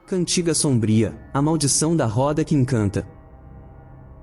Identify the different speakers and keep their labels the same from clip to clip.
Speaker 1: Cantiga sombria, a maldição da roda que encanta.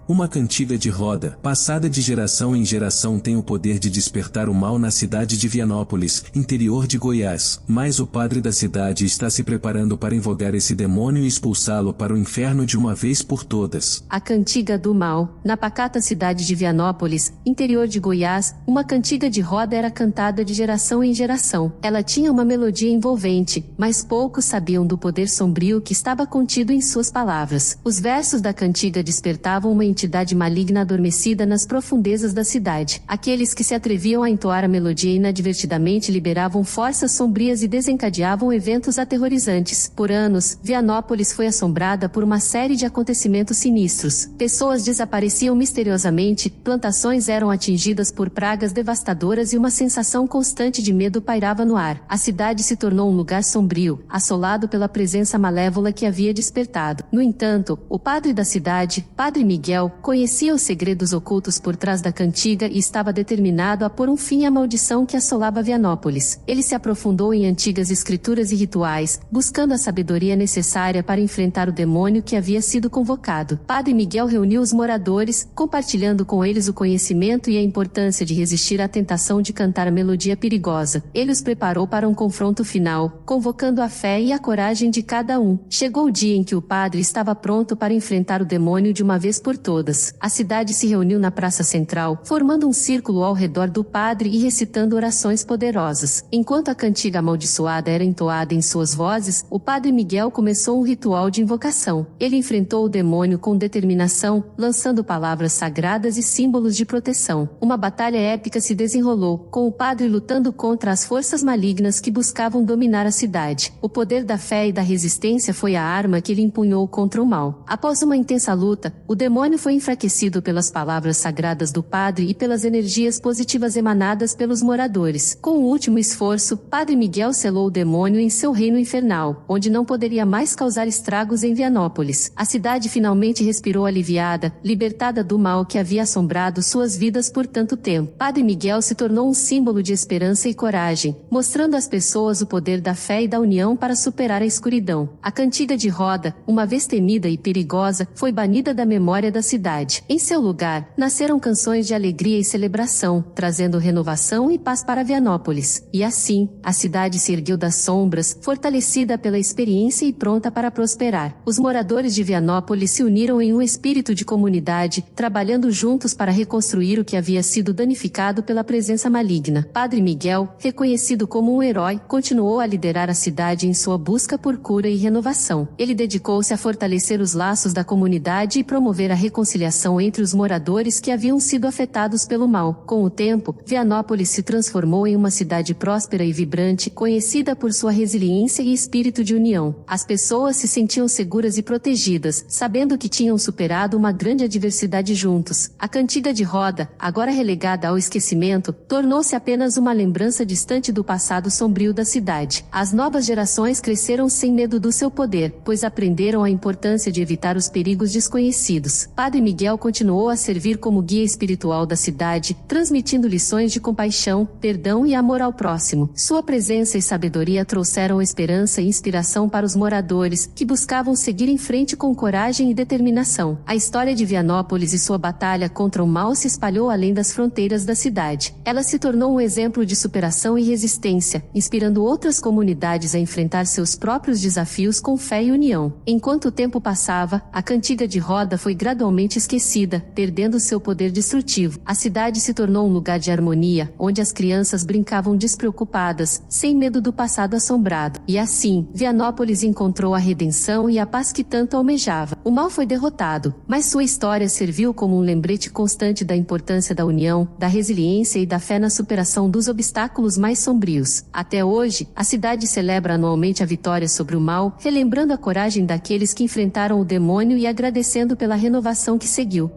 Speaker 2: Uma cantiga de roda, passada de geração em geração, tem o poder de despertar o mal na cidade de Vianópolis, interior de Goiás, mas o padre da cidade está se preparando para invocar esse demônio e expulsá-lo para o inferno de uma vez por todas.
Speaker 3: A cantiga do mal. Na pacata cidade de Vianópolis, interior de Goiás, uma cantiga de roda era cantada de geração em geração. Ela tinha uma melodia envolvente, mas poucos sabiam do poder sombrio que estava contido em suas palavras. Os versos da cantiga despertavam uma entidade maligna adormecida nas profundezas da cidade. Aqueles que se atreviam a entoar a melodia inadvertidamente liberavam forças sombrias e desencadeavam eventos aterrorizantes. Por anos, Vianópolis foi assombrada por uma série de acontecimentos sinistros. Pessoas desapareciam misteriosamente, plantações eram atingidas por pragas devastadoras e uma sensação constante de medo pairava no ar. A cidade se tornou um lugar sombrio, assolado pela presença malévola que havia despertado. No entanto, o padre da cidade, Padre Miguel, conhecia os segredos ocultos por trás da cantiga e estava determinado a pôr um fim à maldição que assolava Vianópolis. Ele se aprofundou em antigas escrituras e rituais, buscando a sabedoria necessária para enfrentar o demônio que havia sido convocado. Padre Miguel reuniu os moradores, compartilhando com eles o conhecimento e a importância de resistir à tentação de cantar a melodia perigosa. Ele os preparou para um confronto final, convocando a fé e a coragem de cada um. Chegou o dia em que o padre estava pronto para enfrentar o demônio de uma vez por todas. A cidade se reuniu na praça central, formando um círculo ao redor do padre e recitando orações poderosas. Enquanto a cantiga amaldiçoada era entoada em suas vozes, o padre Miguel começou um ritual de invocação. Ele enfrentou o demônio com determinação, lançando palavras sagradas e símbolos de proteção. Uma batalha épica se desenrolou, com o padre lutando contra as forças malignas que buscavam dominar a cidade. O poder da fé e da resistência foi a arma que ele empunhou contra o mal. Após uma intensa luta, o demônio foi enfraquecido pelas palavras sagradas do padre e pelas energias positivas emanadas pelos moradores. Com o último esforço, Padre Miguel selou o demônio em seu reino infernal, onde não poderia mais causar estragos em Vianópolis. A cidade finalmente respirou aliviada, libertada do mal que havia assombrado suas vidas por tanto tempo. Padre Miguel se tornou um símbolo de esperança e coragem, mostrando às pessoas o poder da fé e da união para superar a escuridão. A cantiga de roda, uma vez temida e perigosa, foi banida da memória da cidade. Em seu lugar, nasceram canções de alegria e celebração, trazendo renovação e paz para Vianópolis. E assim, a cidade se ergueu das sombras, fortalecida pela experiência e pronta para prosperar. Os moradores de Vianópolis se uniram em um espírito de comunidade, trabalhando juntos para reconstruir o que havia sido danificado pela presença maligna. Padre Miguel, reconhecido como um herói, continuou a liderar a cidade em sua busca por cura e renovação. Ele dedicou-se a fortalecer os laços da comunidade e promover a reconciliação entre os moradores que haviam sido afetados pelo mal. Com o tempo, Vianópolis se transformou em uma cidade próspera e vibrante, conhecida por sua resiliência e espírito de união. As pessoas se sentiam seguras e protegidas, sabendo que tinham superado uma grande adversidade juntos. A cantiga de roda, agora relegada ao esquecimento, tornou-se apenas uma lembrança distante do passado sombrio da cidade. As novas gerações cresceram sem medo do seu poder, pois aprenderam a importância de evitar os perigos desconhecidos. Padre Miguel continuou a servir como guia espiritual da cidade, transmitindo lições de compaixão, perdão e amor ao próximo. Sua presença e sabedoria trouxeram esperança e inspiração para os moradores, que buscavam seguir em frente com coragem e determinação. A história de Vianópolis e sua batalha contra o mal se espalhou além das fronteiras da cidade. Ela se tornou um exemplo de superação e resistência, inspirando outras comunidades a enfrentar seus próprios desafios com fé e união. Enquanto o tempo passava, a cantiga de roda foi gradualmente esquecida, perdendo seu poder destrutivo. A cidade se tornou um lugar de harmonia, onde as crianças brincavam despreocupadas, sem medo do passado assombrado. E assim, Vianópolis encontrou a redenção e a paz que tanto almejava. O mal foi derrotado, mas sua história serviu como um lembrete constante da importância da união, da resiliência e da fé na superação dos obstáculos mais sombrios. Até hoje, a cidade celebra anualmente a vitória sobre o mal, relembrando a coragem daqueles que enfrentaram o demônio e agradecendo pela renovação que seguiu.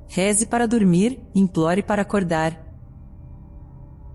Speaker 4: Reze para dormir, implore para acordar.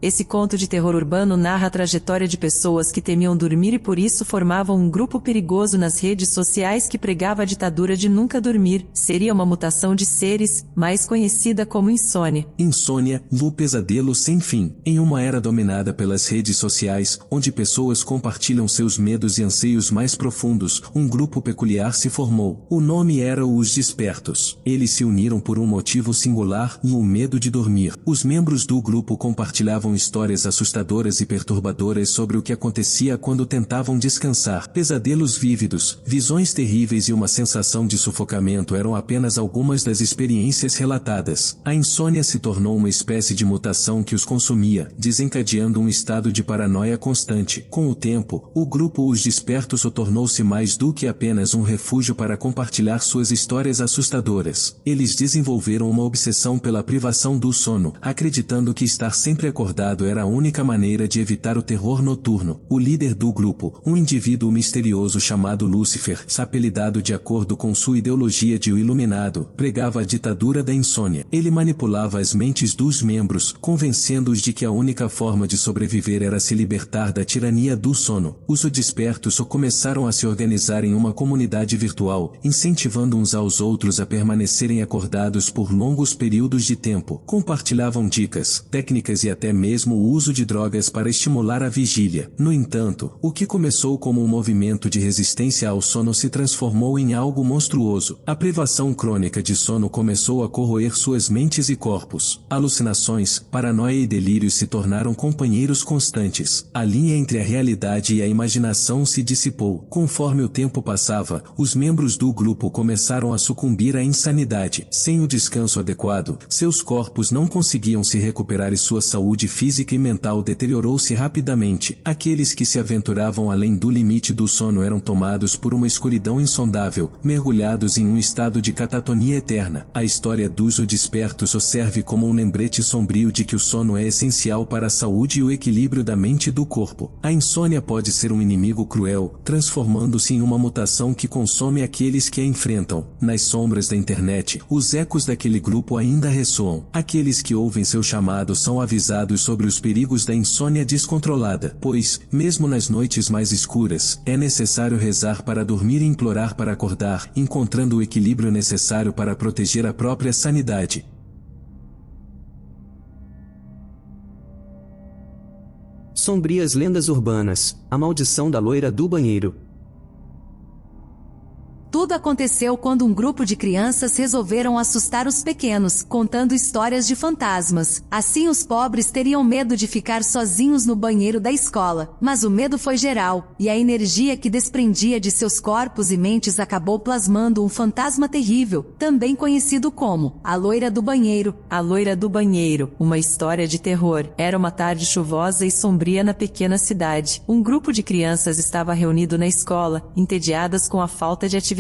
Speaker 4: Esse conto de terror urbano narra a trajetória de pessoas que temiam dormir e por isso formavam um grupo perigoso nas redes sociais que pregava a ditadura de nunca dormir. Seria uma mutação de seres, mais conhecida como insônia.
Speaker 2: Insônia, do pesadelo sem fim. Em uma era dominada pelas redes sociais, onde pessoas compartilham seus medos e anseios mais profundos, um grupo peculiar se formou. O nome era os Despertos. Eles se uniram por um motivo singular, o medo de dormir. Os membros do grupo compartilhavam histórias assustadoras e perturbadoras sobre o que acontecia quando tentavam descansar. Pesadelos vívidos, visões terríveis e uma sensação de sufocamento eram apenas algumas das experiências relatadas. A insônia se tornou uma espécie de mutação que os consumia, desencadeando um estado de paranoia constante. Com o tempo, o grupo Os Despertos tornou-se mais do que apenas um refúgio para compartilhar suas histórias assustadoras. Eles desenvolveram uma obsessão pela privação do sono, acreditando que estar sempre acordado era a única maneira de evitar o terror noturno. O líder do grupo, um indivíduo misterioso chamado Lúcifer, apelidado de acordo com sua ideologia de o iluminado, pregava a ditadura da insônia. Ele manipulava as mentes dos membros, convencendo-os de que a única forma de sobreviver era se libertar da tirania do sono. Os Despertos começaram a se organizar em uma comunidade virtual, incentivando uns aos outros a permanecerem acordados por longos períodos de tempo. Compartilhavam dicas, técnicas e até mesmo o uso de drogas para estimular a vigília. No entanto, o que começou como um movimento de resistência ao sono se transformou em algo monstruoso. A privação crônica de sono começou a corroer suas mentes e corpos. Alucinações, paranoia e delírios se tornaram companheiros constantes. A linha entre a realidade e a imaginação se dissipou. Conforme o tempo passava, os membros do grupo começaram a sucumbir à insanidade. Sem o descanso adequado, seus corpos não conseguiam se recuperar e sua saúde física e mental deteriorou-se rapidamente. Aqueles que se aventuravam além do limite do sono eram tomados por uma escuridão insondável, mergulhados em um estado de catatonia eterna. A história dos Despertos serve como um lembrete sombrio de que o sono é essencial para a saúde e o equilíbrio da mente e do corpo. A insônia pode ser um inimigo cruel, transformando-se em uma mutação que consome aqueles que a enfrentam. Nas sombras da internet, os ecos daquele grupo ainda ressoam. Aqueles que ouvem seu chamado são avisados sobre os perigos da insônia descontrolada, pois, mesmo nas noites mais escuras, é necessário rezar para dormir e implorar para acordar, encontrando o equilíbrio necessário para proteger a própria sanidade.
Speaker 1: Sombrias lendas urbanas, a maldição da loira do banheiro.
Speaker 5: Tudo aconteceu quando um grupo de crianças resolveram assustar os pequenos, contando histórias de fantasmas. Assim os pobres teriam medo de ficar sozinhos no banheiro da escola. Mas o medo foi geral, e a energia que desprendia de seus corpos e mentes acabou plasmando um fantasma terrível, também conhecido como a loira do banheiro.
Speaker 4: A loira do banheiro, uma história de terror. Era uma tarde chuvosa e sombria na pequena cidade. Um grupo de crianças estava reunido na escola, entediadas com a falta de atividades.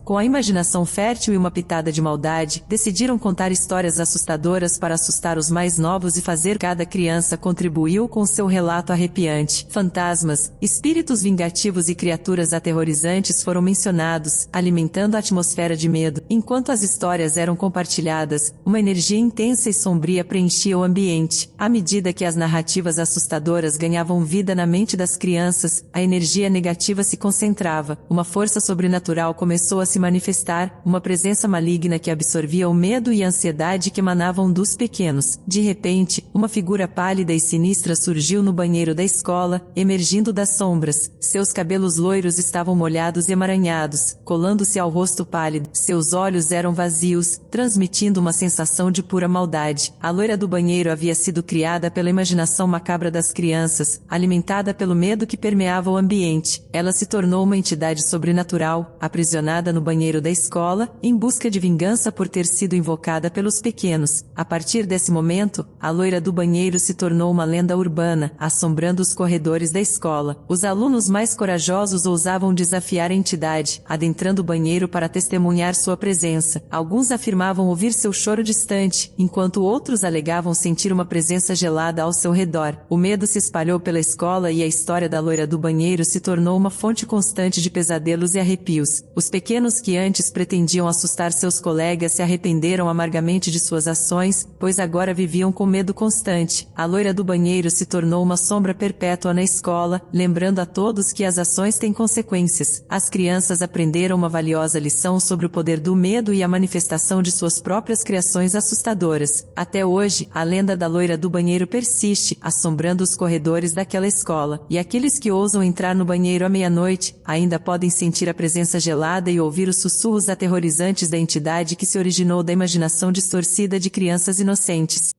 Speaker 4: Com a imaginação fértil e uma pitada de maldade, decidiram contar histórias assustadoras para assustar os mais novos e fazer cada criança contribuiu com seu relato arrepiante. Fantasmas, espíritos vingativos e criaturas aterrorizantes foram mencionados, alimentando a atmosfera de medo. Enquanto as histórias eram compartilhadas, uma energia intensa e sombria preenchia o ambiente. À medida que as narrativas assustadoras ganhavam vida na mente das crianças, a energia negativa se concentrava, uma força sobrenatural começou a se manifestar, uma presença maligna que absorvia o medo e a ansiedade que emanavam dos pequenos. De repente, uma figura pálida e sinistra surgiu no banheiro da escola, emergindo das sombras. Seus cabelos loiros estavam molhados e emaranhados, colando-se ao rosto pálido. Seus olhos eram vazios, transmitindo uma sensação de pura maldade. A loira do banheiro havia sido criada pela imaginação macabra das crianças, alimentada pelo medo que permeava o ambiente. Ela se tornou uma entidade sobrenatural, aprisionada no banheiro da escola, em busca de vingança por ter sido invocada pelos pequenos. A partir desse momento, a loira do banheiro se tornou uma lenda urbana, assombrando os corredores da escola. Os alunos mais corajosos ousavam desafiar a entidade, adentrando o banheiro para testemunhar sua presença. Alguns afirmavam ouvir seu choro distante, enquanto outros alegavam sentir uma presença gelada ao seu redor. O medo se espalhou pela escola e a história da loira do banheiro se tornou uma fonte constante de pesadelos e arrepios. Os pequenos que antes pretendiam assustar seus colegas se arrependeram amargamente de suas ações, pois agora viviam com medo constante. A loira do banheiro se tornou uma sombra perpétua na escola, lembrando a todos que as ações têm consequências. As crianças aprenderam uma valiosa lição sobre o poder do medo e a manifestação de suas próprias criações assustadoras. Até hoje, a lenda da loira do banheiro persiste, assombrando os corredores daquela escola. E aqueles que ousam entrar no banheiro à meia-noite, ainda podem sentir a presença gelada e ouvir os sussurros aterrorizantes da entidade que se originou da imaginação distorcida de crianças inocentes.